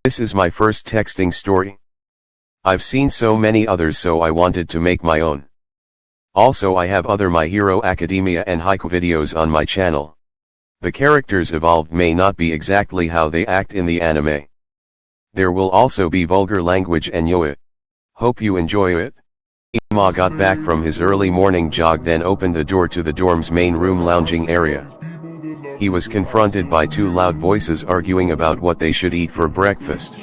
This is my first texting story. I've seen so many others, so I wanted to make my own. Also, I have other My Hero Academia and haiku videos on my channel. The characters evolved may not be exactly how they act in the anime. There will also be vulgar language and yaoi. Hope you enjoy it. Bnha got back from his early morning jog, then opened the door to the dorm's main room lounging area. He was confronted by two loud voices arguing about what they should eat for breakfast.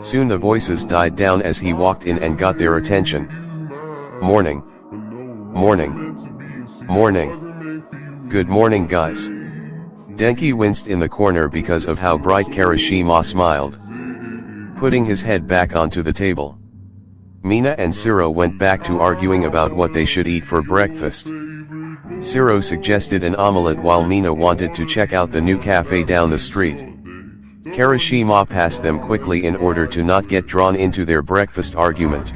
Soon the voices died down as he walked in and got their attention. Morning. Morning. Morning. Good morning, guys. Denki winced in the corner because of how bright Kirishima smiled. Putting his head back onto the table, Mina and Siro went back to arguing about what they should eat for breakfast. Siro suggested an omelette while Mina wanted to check out the new cafe down the street. Kirishima passed them quickly in order to not get drawn into their breakfast argument.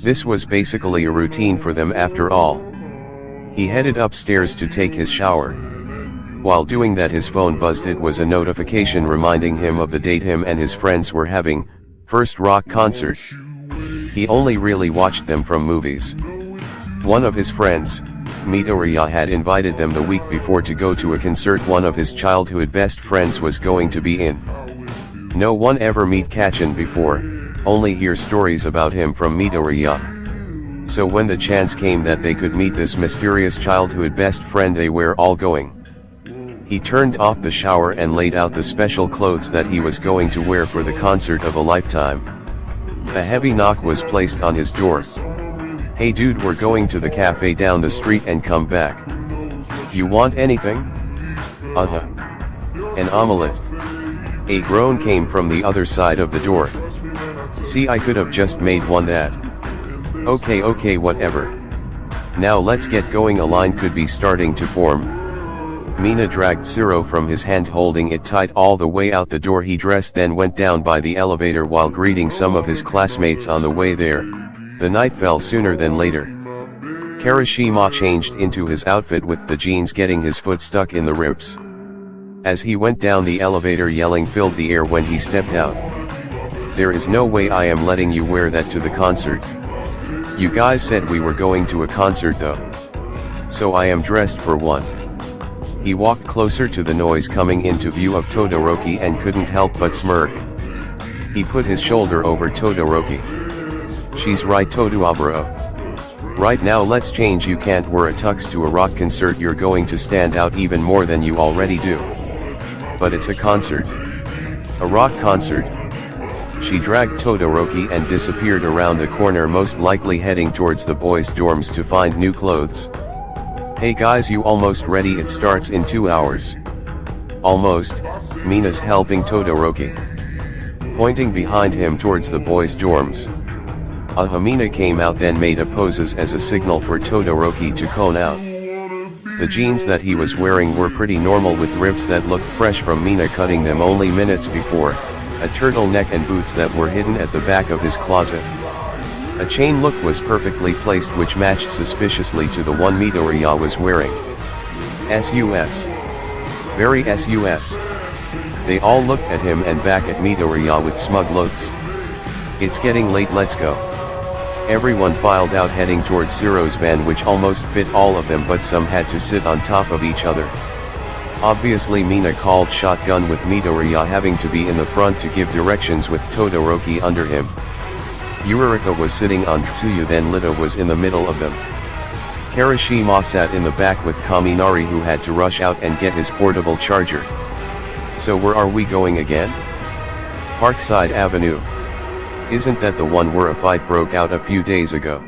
This was basically a routine for them after all. He headed upstairs to take his shower. While doing that, his phone buzzed. It was a notification reminding him of the date him and his friends were having, first rock concert. He only really watched them from movies. One of his friends, Midoriya, had invited them the week before to go to a concert one of his childhood best friends was going to be in. No one ever meet Kachin before, only hear stories about him from Midoriya. So when the chance came that they could meet this mysterious childhood best friend, they were all going. He turned off the shower and laid out the special clothes that he was going to wear for the concert of a lifetime. A heavy knock was placed on his door. "Hey dude, we're going to the cafe down the street and come back. You want anything?" An omelette. A groan came from the other side of the door. "See, I could have just made one that." Okay, whatever. Now let's get going, a line could be starting to form." Mina dragged Siro from his hand, holding it tight all the way out the door. He dressed, then went down by the elevator while greeting some of his classmates on the way there. The night fell sooner than later. Kirishima changed into his outfit with the jeans getting his foot stuck in the ribs. As he went down the elevator, yelling filled the air when he stepped out. "There is no way I am letting you wear that to the concert. You guys said we were going to a concert though. So I am dressed for one." He walked closer to the noise coming into view of Todoroki and couldn't help but smirk. He put his shoulder over Todoroki. "She's right, Todoaburo. Right now let's change. You can't wear a tux to a rock concert. You're going to stand out even more than you already do." "But it's a concert. A rock concert." She dragged Todoroki and disappeared around the corner, most likely heading towards the boys' dorms to find new clothes. "Hey guys, you almost ready? It starts in 2 hours. "Almost," Mina's helping Todoroki, pointing behind him towards the boys' dorms. Mina came out, then made a poses as a signal for Todoroki to cone out. The jeans that he was wearing were pretty normal with rips that looked fresh from Mina cutting them only minutes before, a turtleneck and boots that were hidden at the back of his closet. A chain look was perfectly placed which matched suspiciously to the one Midoriya was wearing. Sus. Very sus. They all looked at him and back at Midoriya with smug looks. "It's getting late, let's go." Everyone filed out, heading towards Siro's van, which almost fit all of them, but some had to sit on top of each other. Obviously Mina called shotgun, with Midoriya having to be in the front to give directions with Todoroki under him. Yurika was sitting on Tsuyu, then Lita was in the middle of them. Kirishima sat in the back with Kaminari, who had to rush out and get his portable charger. "So where are we going again?" "Parkside Avenue. Isn't that the one where a fight broke out a few days ago?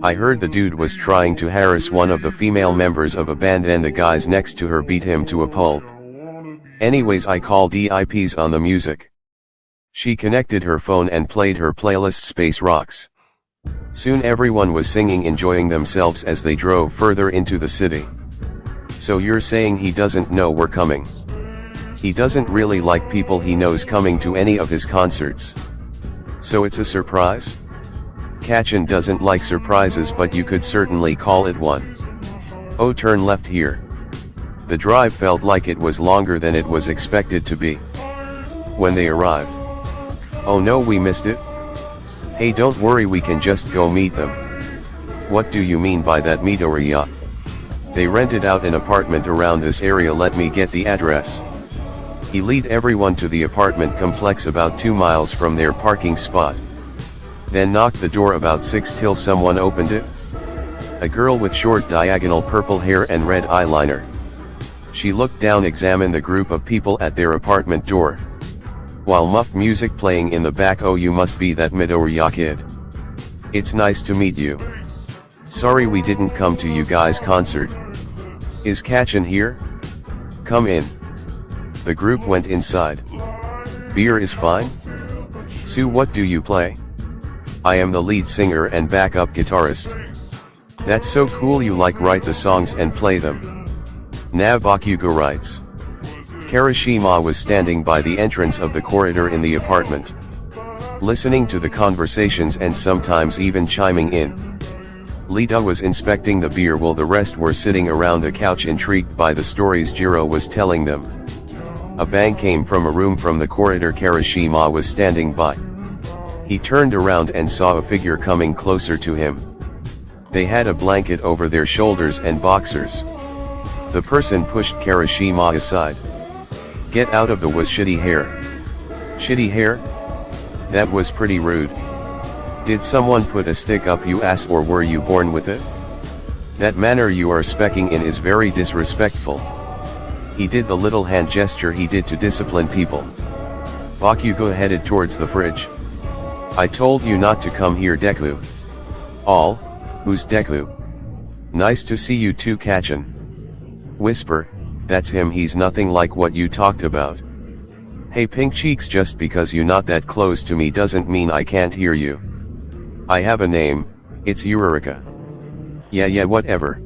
I heard the dude was trying to harass one of the female members of a band and the guys next to her beat him to a pulp. Anyways, I called DIPs on the music." She connected her phone and played her playlist Space Rocks. Soon everyone was singing, enjoying themselves as they drove further into the city. "So you're saying he doesn't know we're coming? He doesn't really like people he knows coming to any of his concerts. So it's a surprise?" "Kachin doesn't like surprises, but you could certainly call it one." "Oh, turn left here." The drive felt like it was longer than it was expected to be. When they arrived, Oh no, we missed it? Hey, don't worry, we can just go meet them. What do you mean by that, Midoriya? They rented out an apartment around this area, let me get the address. He lead everyone to the apartment complex about 2 miles from their parking spot. Then knocked the door about 6 till someone opened it. A girl with short diagonal purple hair and red eyeliner. She looked down, examined the group of people at their apartment door. While muffled music playing in the back. Oh, you must be that Midoriya kid. It's nice to meet you. Sorry we didn't come to you guys' concert. Is Kachin here? Come in. The group went inside. Beer is fine? Sue, what do you play? I am the lead singer and backup guitarist. That's so cool, you like write the songs and play them. Now Bakugou writes. Kirishima was standing by the entrance of the corridor in the apartment, listening to the conversations and sometimes even chiming in. Lita was inspecting the beer while the rest were sitting around the couch, intrigued by the stories Jiro was telling them. A bang came from a room from the corridor. Kirishima was standing by. He turned around and saw a figure coming closer to him. They had a blanket over their shoulders and boxers. The person pushed Kirishima aside. Get out of the was shitty hair. Shitty hair? That was pretty rude. Did someone put a stick up you ass, or were you born with it? That manner you are speaking in is very disrespectful. He did the little hand gesture he did to discipline people. Bakugou headed towards the fridge. I told you not to come here, Deku. All? Who's Deku? Nice to see you too, Kachin. Whisper, that's him, he's nothing like what you talked about. Hey pink cheeks, just because you not that close to me doesn't mean I can't hear you. I have a name, it's Eureka. Yeah whatever.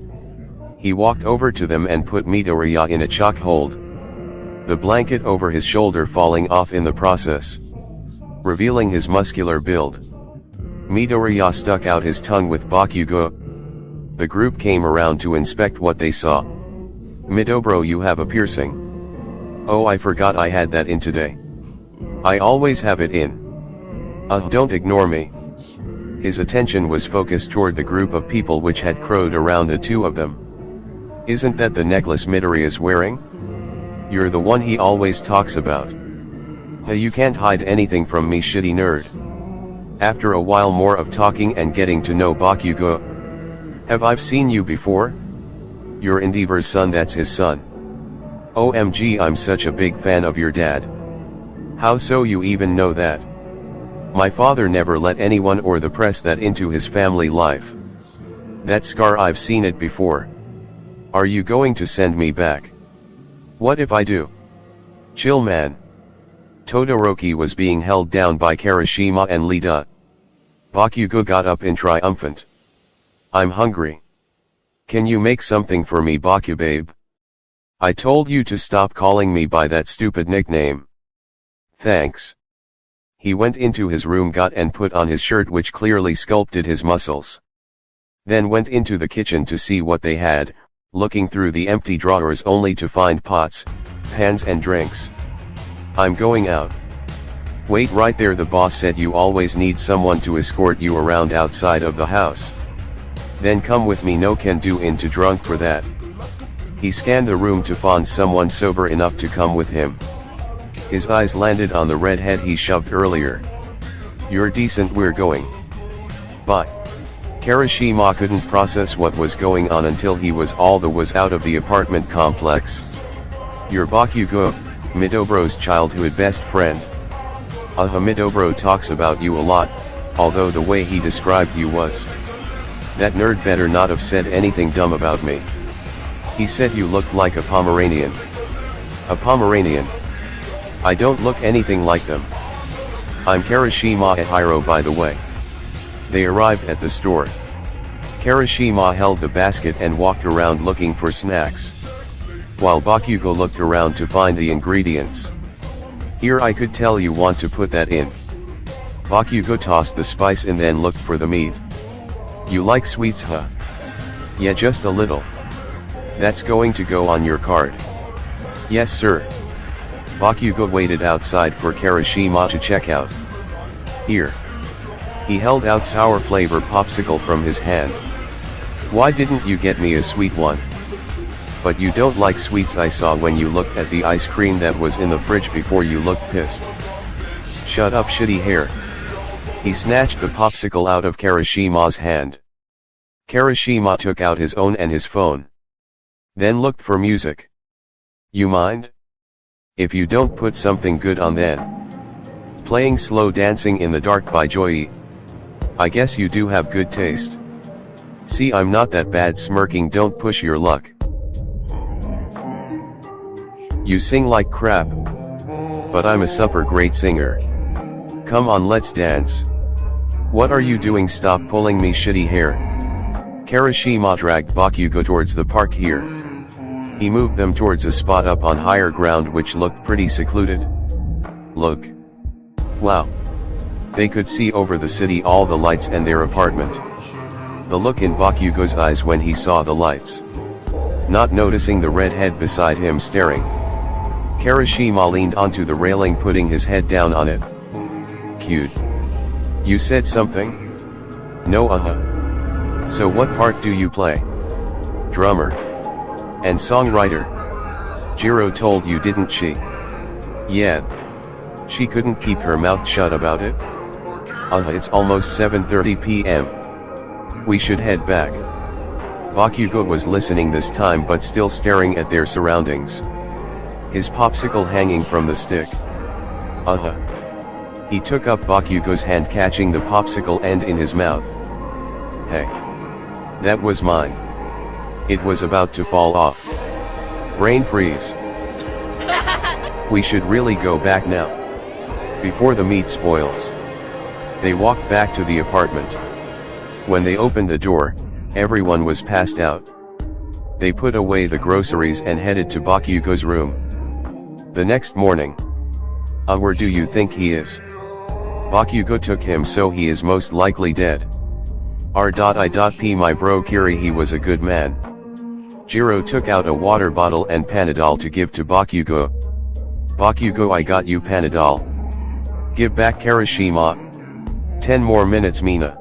He walked over to them and put Midoriya in a chokehold. The blanket over his shoulder falling off in the process, revealing his muscular build. Midoriya stuck out his tongue with Bakugou. The group came around to inspect what they saw. Midobro, you have a piercing. Oh, I forgot I had that in today. I always have it in. Don't ignore me. His attention was focused toward the group of people which had crowed around the two of them. Isn't that the necklace Midori is wearing? You're the one he always talks about. Hey, you can't hide anything from me, shitty nerd. After a while more of talking and getting to know Bakugou. Have I seen you before? You're Endeavor's son, that's his son. OMG, I'm such a big fan of your dad. How so you even know that? My father never let anyone or the press that into his family life. That scar, I've seen it before. Are you going to send me back? What if I do? Chill, man. Todoroki was being held down by Kirishima and Lita. Bakugou got up in triumphant. I'm hungry. Can you make something for me, Baku babe? I told you to stop calling me by that stupid nickname. Thanks. He went into his room, got and put on his shirt which clearly sculpted his muscles. Then went into the kitchen to see what they had, looking through the empty drawers only to find pots, pans and drinks. I'm going out. Wait right there, the boss said you always need someone to escort you around outside of the house. Then come with me, no can do into drunk for that. He scanned the room to find someone sober enough to come with him. His eyes landed on the redhead he shoved earlier. You're decent, we're going. Bye. Kirishima couldn't process what was going on until he was out of the apartment complex. You're Bakugou, Midobro's childhood best friend. Midobro talks about you a lot, although the way he described you was. That nerd better not have said anything dumb about me. He said you looked like a Pomeranian. A Pomeranian? I don't look anything like them. I'm Kirishima and Hiro, by the way. They arrived at the store. Kirishima held the basket and walked around looking for snacks, while Bakugou looked around to find the ingredients. Here, I could tell you want to put that in. Bakugou tossed the spice in, then looked for the meat. You like sweets, huh? Yeah, just a little. That's going to go on your card. Yes sir. Bakugou waited outside for Kirishima to check out. Here. He held out sour flavor popsicle from his hand. Why didn't you get me a sweet one? But you don't like sweets, I saw when you looked at the ice cream that was in the fridge before you looked pissed. Shut up, shitty hair. He snatched the popsicle out of Kirishima's hand. Kirishima took out his own and his phone. Then looked for music. You mind? If you don't put something good on then. Playing Slow Dancing in the Dark by Joy. I guess you do have good taste. See, I'm not that bad, smirking, don't push your luck. You sing like crap. But I'm a super great singer. Come on, let's dance. What are you doing? Stop pulling me, shitty hair. Kirishima dragged Bakugou towards the park here. He moved them towards a spot up on higher ground which looked pretty secluded. Look. Wow. They could see over the city, all the lights and their apartment. The look in Bakugou's eyes when he saw the lights. Not noticing the redhead beside him staring. Kirishima leaned onto the railing, putting his head down on it. Cute. You said something? No, So what part do you play? Drummer. And songwriter. Jiro told you, didn't she? Yeah. She couldn't keep her mouth shut about it? It's almost 7:30 p.m. We should head back. Bakugou was listening this time but still staring at their surroundings. His popsicle hanging from the stick. He took up Bakugou's hand, catching the popsicle end in his mouth. Hey. That was mine. It was about to fall off. Brain freeze. We should really go back now. Before the meat spoils. They walked back to the apartment. When they opened the door, everyone was passed out. They put away the groceries and headed to Bakugou's room. The next morning. Where do you think he is? Bakugou took him, so he is most likely dead. R.I.P. my bro Kiri, he was a good man. Jiro took out a water bottle and Panadol to give to Bakugou. Bakugou, I got you Panadol. Give back Kirishima. 10 more minutes, Mina.